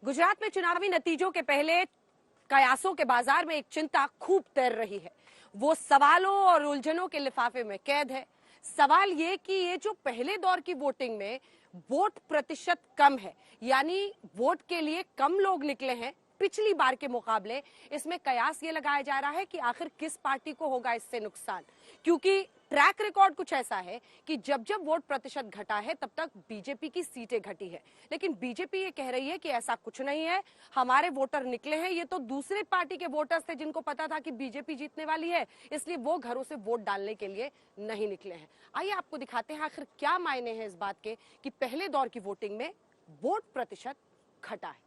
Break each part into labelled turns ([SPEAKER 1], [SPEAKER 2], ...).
[SPEAKER 1] गुजरात में चुनावी नतीजों के पहले कयासों के बाजार में एक चिंता खूब तैर रही है। वो सवालों और उलझनों के लिफाफे में कैद है। सवाल ये कि ये जो पहले दौर की वोटिंग में वोट प्रतिशत कम है, यानी वोट के लिए कम लोग निकले हैं पिछली बार के मुकाबले, इसमें कयास ये लगाया जा रहा है कि आखिर किस पार्टी को होगा इससे नुकसान। क्योंकि ट्रैक रिकॉर्ड कुछ ऐसा है कि जब जब वोट प्रतिशत घटा है तब तक बीजेपी की सीटें घटी है, लेकिन बीजेपी ये कह रही है कि ऐसा कुछ नहीं है, हमारे वोटर निकले हैं, ये तो दूसरे पार्टी के वोटर्स थे जिनको पता था कि बीजेपी जीतने वाली है, इसलिए वो घरों से वोट डालने के लिए नहीं निकले हैं। आइए आपको दिखाते हैं आखिर क्या मायने हैं इस बात के कि पहले दौर की वोटिंग में वोट प्रतिशत घटा है।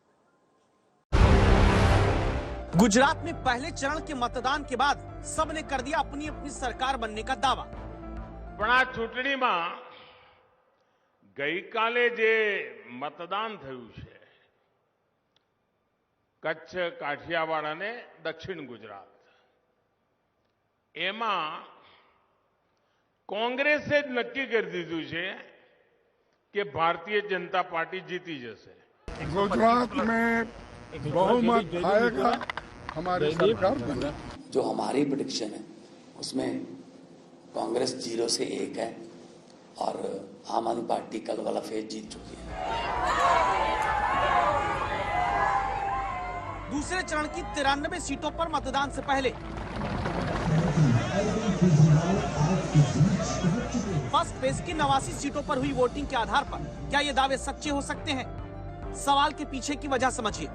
[SPEAKER 2] गुजरात में पहले चरण के मतदान के बाद सबने कर दिया अपनी अपनी सरकार बनने का दावा।
[SPEAKER 3] પણ ચૂંટણીમાં ગઈકાલે જે મતદાન થયું છે કચ્છ, કાઠિયાવાડ અને દક્ષિણ ગુજરાત, એમાં કોંગ્રેસે જ નક્કી કરી દીધું છે કે ભારતીય જનતા પાર્ટી જીતી જશે।
[SPEAKER 4] गुजरात में बहुमत आएगा, हमारी सरकार बनेगी।
[SPEAKER 5] जो हमारी प्रेडिक्शन है उसमें कांग्रेस 0 से 1 है और आम आदमी पार्टी कल वाला फेज जीत चुकी है।
[SPEAKER 2] दूसरे चरण की 93 सीटों पर मतदान से पहले फर्स्ट फेज की 89 सीटों पर हुई वोटिंग के आधार पर क्या ये दावे सच्चे हो सकते हैं? सवाल के पीछे की वजह समझिए।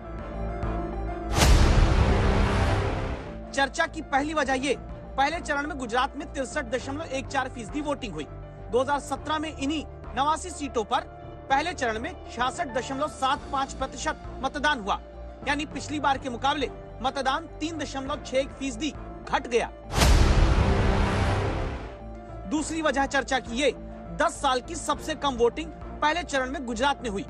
[SPEAKER 2] चर्चा की पहली वजह ये, पहले चरण में गुजरात में 63.14% वोटिंग हुई। 2017 में इन्हीं 89 सीटों पर पहले चरण में 66.75% मतदान हुआ, यानी पिछली बार के मुकाबले मतदान 3.61% घट गया। दूसरी वजह चर्चा की ये, 10 साल की सबसे कम वोटिंग पहले चरण में गुजरात में हुई।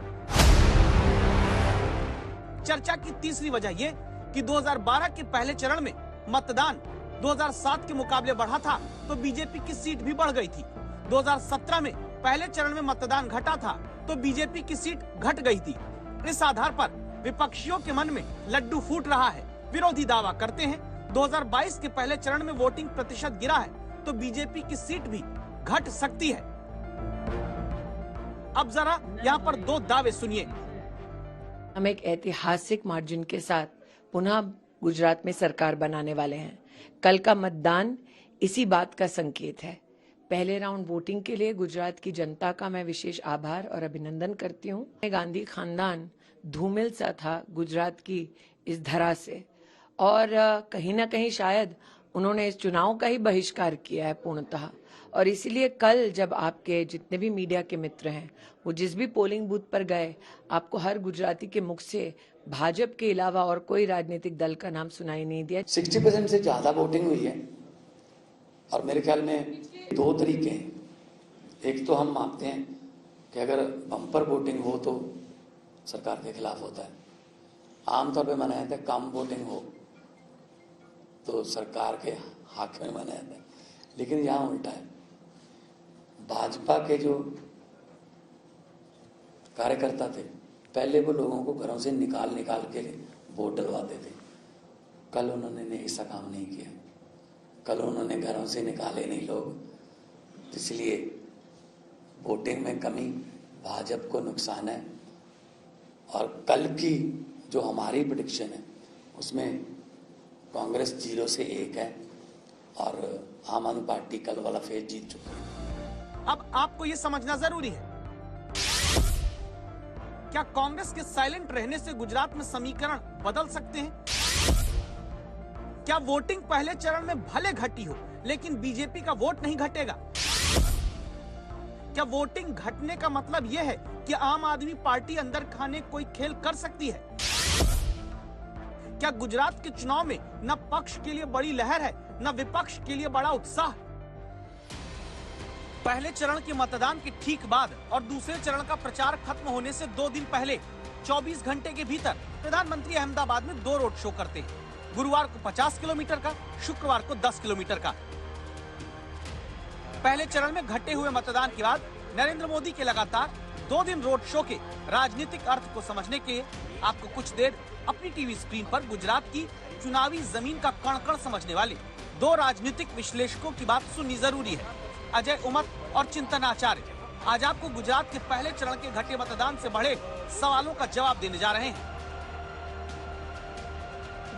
[SPEAKER 2] चर्चा की तीसरी वजह ये कि 2012 के पहले चरण में मतदान 2007 के मुकाबले बढ़ा था तो बीजेपी की सीट भी बढ़ गई थी। 2017 में पहले चरण में मतदान घटा था तो बीजेपी की सीट घट गई थी। इस आधार पर विपक्षियों के मन में लड्डू फूट रहा है। विरोधी दावा करते हैं 2022 के पहले चरण में वोटिंग प्रतिशत गिरा है तो बीजेपी की सीट भी घट सकती है। अब जरा यहाँ पर दो दावे सुनिए।
[SPEAKER 6] हम एक ऐतिहासिक मार्जिन के साथ पुनः गुजरात में सरकार बनाने वाले हैं। कल का मतदान इसी बात का संकेत है। पहले राउंड वोटिंग के लिए गुजरात की जनता का मैं विशेष आभार और अभिनंदन करती हूँ। गांधी खानदान धूमिल सा था गुजरात की इस धरा से, और कहीं ना कहीं शायद उन्होंने इस चुनाव का ही बहिष्कार किया है पूर्णतः। और इसीलिए कल जब आपके जितने भी मीडिया के मित्र हैं वो जिस भी पोलिंग बूथ पर गए, आपको हर गुजराती के मुख से भाजपा के अलावा और कोई राजनीतिक दल का नाम सुनाई नहीं दिया।
[SPEAKER 5] 60% से ज्यादा वोटिंग हुई है और मेरे ख्याल में दो तरीके हैं। एक तो हम मानते हैं कि अगर बम्पर वोटिंग हो तो सरकार के खिलाफ होता है। आमतौर पे माना जाता है कम वोटिंग हो तो सरकार के हक में माना जाता है, लेकिन यहाँ उल्टा है। भाजपा के जो कार्यकर्ता थे पहले वो लोगों को घरों से निकाल के वोट डलवाते थे। कल उन्होंने ऐसा काम नहीं किया। कल उन्होंने घरों से निकाले नहीं लोग, इसलिए वोटिंग में कमी भाजपा को नुकसान है। और कल की जो हमारी प्रेडिक्शन है उसमें कांग्रेस 0 से 1 है और आम आदमी पार्टी कल वाला फेज जीत चुकी है।
[SPEAKER 2] अब आपको ये समझना जरूरी है, क्या कांग्रेस के साइलेंट रहने से गुजरात में समीकरण बदल सकते हैं? क्या वोटिंग पहले चरण में भले घटी हो लेकिन बीजेपी का वोट नहीं घटेगा? क्या वोटिंग घटने का मतलब यह है कि आम आदमी पार्टी अंदर खाने कोई खेल कर सकती है? क्या गुजरात के चुनाव में न पक्ष के लिए बड़ी लहर है न विपक्ष के लिए बड़ा उत्साह? पहले चरण के मतदान के ठीक बाद और दूसरे चरण का प्रचार खत्म होने से 2 दिन पहले 24 घंटे के भीतर प्रधानमंत्री अहमदाबाद में 2 रोड शो करते हैं। गुरुवार को 50 किलोमीटर का, शुक्रवार को 10 किलोमीटर का। पहले चरण में घटे हुए मतदान के बाद नरेंद्र मोदी के लगातार 2 दिन रोड शो के राजनीतिक अर्थ को समझने के लिए आपको कुछ देर अपनी टीवी स्क्रीन पर गुजरात की चुनावी जमीन का कण-कण समझने वाले 2 राजनीतिक विश्लेषकों की बात सुननी जरूरी है। अजय उमत और चिंतन आचार्य आज आपको गुजरात के पहले चरण के घटे मतदान से बढ़े सवालों का जवाब देने जा रहे हैं।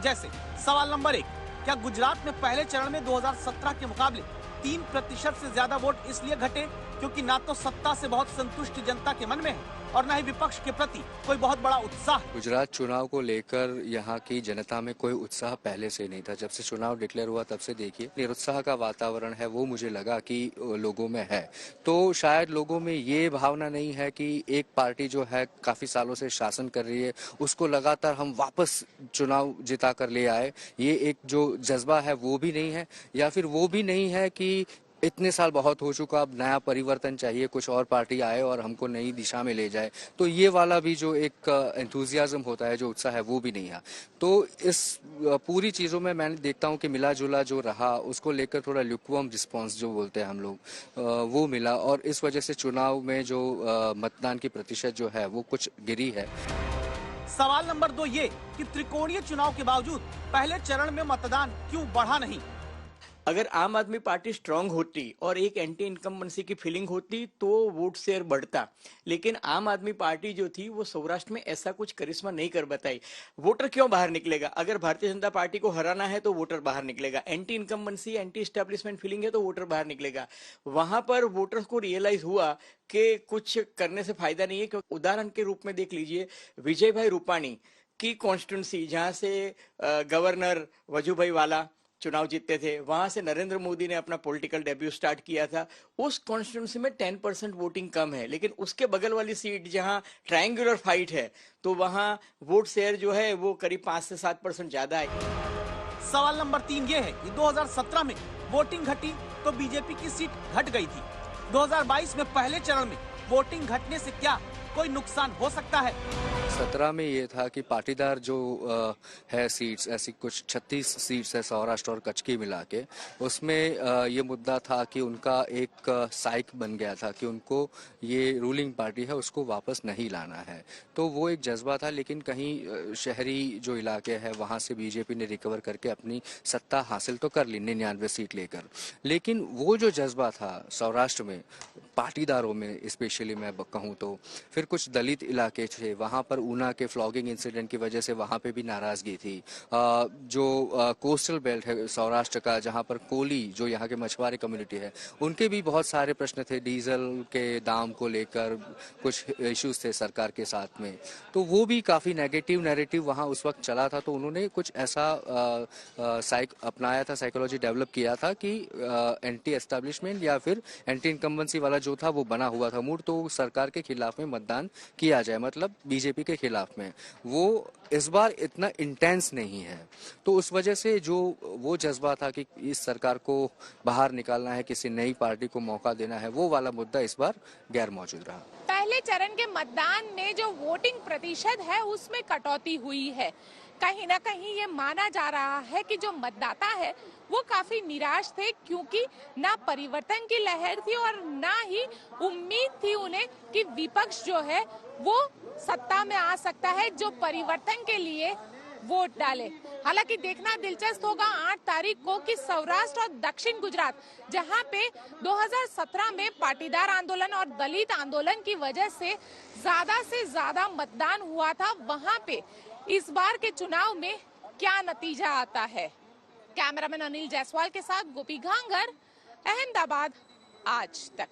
[SPEAKER 2] जैसे सवाल नंबर 1, क्या गुजरात में पहले चरण में 2017 के मुकाबले 3% से ज्यादा वोट इसलिए घटे क्योंकि ना तो सत्ता से बहुत संतुष्ट जनता के मन में है और न ही विपक्ष के प्रति कोई बहुत बड़ा उत्साह।
[SPEAKER 7] गुजरात चुनाव को लेकर यहाँ की जनता में कोई उत्साह पहले से नहीं था। जब से चुनाव डिक्लेयर हुआ तब से देखिए निरुत्साह का वातावरण है, वो मुझे लगा कि लोगों में है। तो शायद लोगों में ये भावना नहीं है कि एक पार्टी जो है काफी सालों से शासन कर रही है उसको लगातार हम वापस चुनाव जिता कर ले आए, ये एक जो जज्बा है वो भी नहीं है। या फिर वो भी नहीं है कि इतने साल बहुत हो चुका, अब नया परिवर्तन चाहिए, कुछ और पार्टी आए और हमको नई दिशा में ले जाए। तो ये वाला भी जो एक एंथुजियाज्म होता है, जो उत्साह है, वो भी नहीं है। तो इस पूरी चीज़ों में मैंने देखता हूँ कि मिला जुला जो रहा उसको लेकर थोड़ा ल्यूकवार्म रिस्पॉन्स जो बोलते हैं हम लोग, वो मिला और इस वजह से चुनाव में जो मतदान की प्रतिशत जो है वो कुछ गिरी है।
[SPEAKER 2] सवाल नंबर 2 ये कि त्रिकोणीय चुनाव के बावजूद पहले चरण में मतदान क्यों बढ़ा नहीं।
[SPEAKER 8] अगर आम आदमी पार्टी स्ट्रांग होती और एक एंटी इनकम्बेंसी की फीलिंग होती तो वोट शेयर बढ़ता, लेकिन आम आदमी पार्टी जो थी वो सौराष्ट्र में ऐसा कुछ करिश्मा नहीं कर बताई। वोटर क्यों बाहर निकलेगा? अगर भारतीय जनता पार्टी को हराना है तो वोटर बाहर निकलेगा। Anti incumbency, anti establishment feeling है तो वोटर बाहर निकलेगा। वहां पर वोटर्स को रियलाइज हुआ कि कुछ करने से फायदा नहीं है। क्योंकि उदाहरण के रूप में देख लीजिए विजय भाई रूपाणी की कॉन्स्टिट्यूंसी, जहां से गवर्नर वजूभाई वाला चुनाव जीतते थे, वहां से नरेंद्र मोदी ने अपना पॉलिटिकल डेब्यू स्टार्ट किया था। उस कॉन्स्टिट्यूंसी में 10% वोटिंग कम है, लेकिन उसके बगल वाली सीट जहां ट्रायंगुलर फाइट है तो वहां वोट शेयर जो है वो करीब 5 से 7% ज्यादा है।
[SPEAKER 2] सवाल नंबर 3 ये है कि 2017 में वोटिंग घटी तो बीजेपी की सीट घट गई थी। 2022 में पहले चरण में वोटिंग घटने से क्या कोई नुकसान हो सकता है?
[SPEAKER 7] 17 में ये था कि पाटीदार जो है सीट्स, ऐसी कुछ 36 सीट्स है सौराष्ट्र और कच्छ की मिला के, उसमें ये मुद्दा था कि उनका एक साइक बन गया था कि उनको ये रूलिंग पार्टी है उसको वापस नहीं लाना है। तो वो एक जज्बा था, लेकिन कहीं शहरी जो इलाके हैं वहाँ से बीजेपी ने रिकवर करके अपनी सत्ता हासिल तो कर ली 99 सीट लेकर। लेकिन वो जो जज्बा था सौराष्ट्र में पाटीदारों में स्पेशली मैं कहूँ तो, फिर कुछ दलित इलाके थे वहाँ पर ऊना के फ्लॉगिंग इंसिडेंट की वजह से वहाँ पे भी नाराजगी थी। जो कोस्टल बेल्ट है सौराष्ट्र का, जहाँ पर कोली जो यहाँ के मछुआरे कम्युनिटी है, उनके भी बहुत सारे प्रश्न थे डीजल के दाम को लेकर, कुछ इश्यूज थे सरकार के साथ में। तो वो भी काफ़ी नेगेटिव नैरेटिव वहाँ उस वक्त चला था। तो उन्होंने कुछ ऐसा अपनाया था, साइकोलॉजी डेवलप किया था कि एंटी एस्टेब्लिशमेंट या फिर एंटी इनकम्बेंसी वाला जो था वो बना हुआ था मूड, तो सरकार के खिलाफ में मतदान किया जाए, मतलब बीजेपी के खिलाफ में। वो इस बार इतना इंटेंस नहीं है, तो उस वजह से जो वो जज्बा था कि इस सरकार को बाहर निकालना है, किसी नई पार्टी को मौका देना है, वो वाला मुद्दा इस बार गैर मौजूद रहा।
[SPEAKER 9] पहले चरण के मतदान में जो वोटिंग प्रतिशत है उसमें कटौती हुई है। कहीं ना कहीं ये माना जा रहा है कि जो मतदाता है वो काफी निराश थे, क्योंकि ना परिवर्तन की लहर थी और ना ही उम्मीद थी उन्हें कि विपक्ष जो है वो सत्ता में आ सकता है जो परिवर्तन के लिए वोट डाले। हालांकि देखना दिलचस्प होगा 8 तारीख को कि सौराष्ट्र और दक्षिण गुजरात, जहां पे 2017 में पाटीदार आंदोलन और दलित आंदोलन की वजह से ज्यादा मतदान हुआ था, वहां पे इस बार के चुनाव में क्या नतीजा आता है। कैमरामैन अनिल जायसवाल के साथ गोपी घांगर, अहमदाबाद, आज तक।